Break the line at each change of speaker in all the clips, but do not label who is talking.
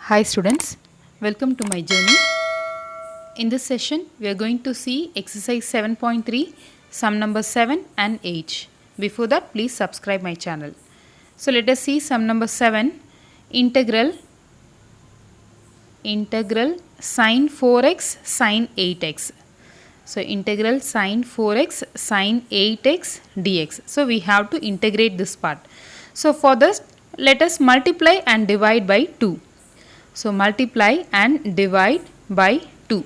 Hi students, welcome to my journey. In this session, we are going to see exercise 7.3, sum number 7 and 8. Before that, please subscribe my channel. So let us see sum number 7, integral sine 4x sine 8x. So integral sine 4x sine 8x dx. So we have to integrate this part. So for this, let us multiply and divide by 2. So multiply and divide by 2.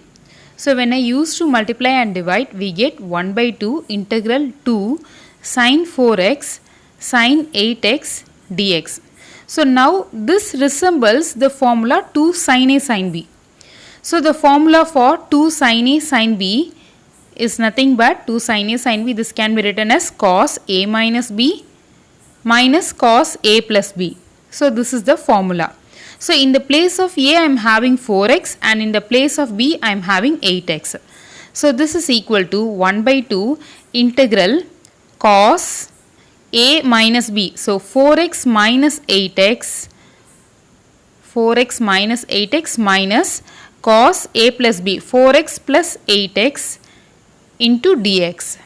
So when I use to multiply and divide, we get 1 by 2 integral 2 sine 4x sine 8x dx. So now this resembles the formula 2 sine A sine B. So the formula for 2 sine A sine B is nothing but 2 sine A sine B. This can be written as cos A minus B minus cos A plus B. So this is the formula. So in the place of A I am having 4x and in the place of B I am having 8x. So this is equal to 1 by 2 integral cos A minus B. So 4x minus 8x minus cos A plus B 4x plus 8x into dx.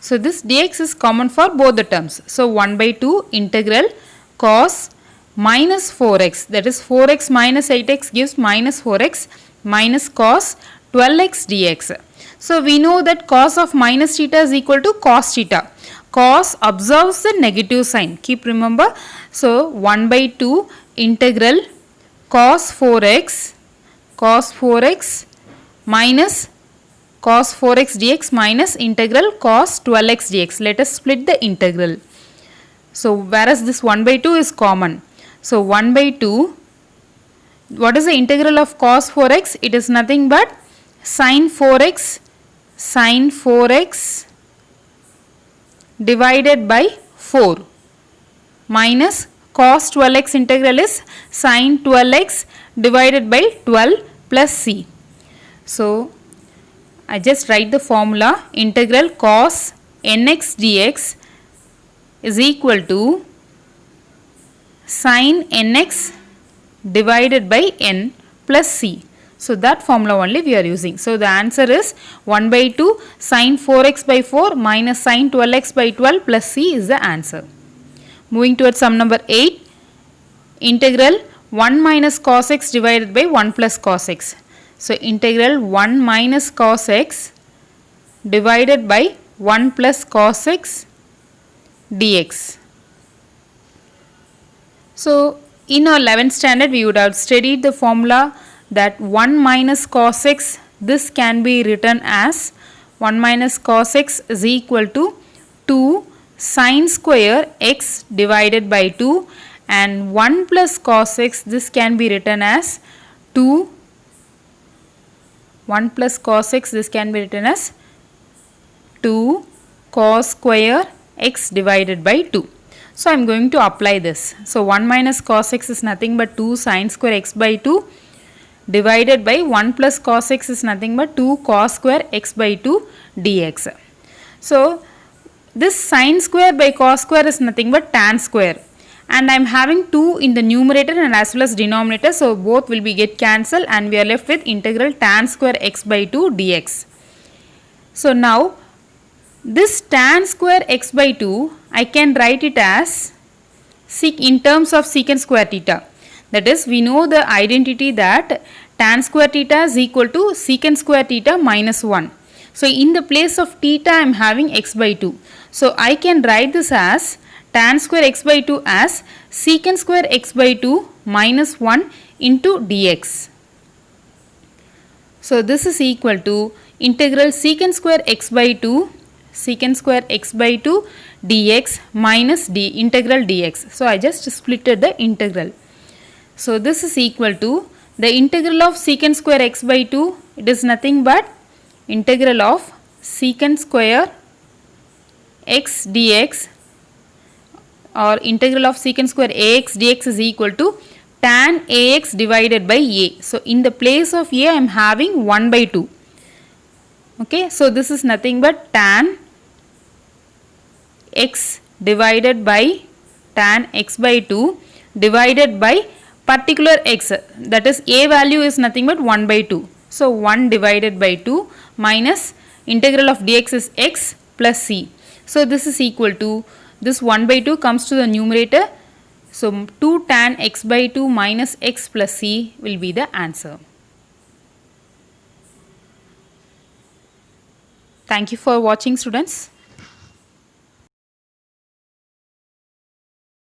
So this dx is common for both the terms. So 1 by 2 integral cos minus 4x, that is 4x minus 8x gives minus 4x minus cos 12x dx. So we know that cos of minus theta is equal to cos theta. Cos observes the negative sign. Keep remember. So 1 by 2 integral cos 4x minus cos 4x dx minus integral cos 12x dx. Let us split the integral. So whereas this 1 by 2 is common. So 1 by 2, what is the integral of cos 4x? It is nothing but sin 4x divided by 4 minus cos 12x integral is sin 12x divided by 12 plus c. So I just write the formula integral cos nx dx is equal to sin nx divided by n plus c. So that formula only we are using. So the answer is 1 by 2 sin 4x by 4 minus sin 12x by 12 plus c is the answer. Moving towards sum number 8, integral 1 minus cos x divided by 1 plus cos x. So integral 1 minus cos x divided by 1 plus cos x dx. So in our 11th standard we would have studied the formula that 1 minus cos x, this can be written as 1 minus cos x is equal to 2 sin square x divided by 2, and 1 plus cos x, this can be written as 2 cos square x divided by 2. So I am going to apply this. So 1 minus cos x is nothing but 2 sin square x by 2 divided by 1 plus cos x is nothing but 2 cos square x by 2 dx. So this sin square by cos square is nothing but tan square, and I am having 2 in the numerator and as well as denominator. So both will be get cancelled and we are left with integral tan square x by 2 dx. So now this tan square x by 2, I can write it as in terms of secant square theta. That is, we know the identity that tan square theta is equal to secant square theta minus 1. So in the place of theta I am having x by 2. So I can write this as tan square x by 2 as secant square x by 2 minus 1 into dx. So this is equal to integral secant square x by 2 dx minus integral dx. So I just splitted the integral. So this is equal to the integral of secant square x by 2, it is nothing but integral of secant square x dx, or integral of secant square ax dx is equal to tan ax divided by a. So in the place of a I am having 1 by 2. Okay, so this is nothing but tan x divided by tan x by 2 divided by particular x, that is a value is nothing but 1 by 2. So 1 divided by 2 minus integral of dx is x plus c. So this is equal to, this 1 by 2 comes to the numerator. So 2 tan x by 2 minus x plus c will be the answer. Thank you for watching, students.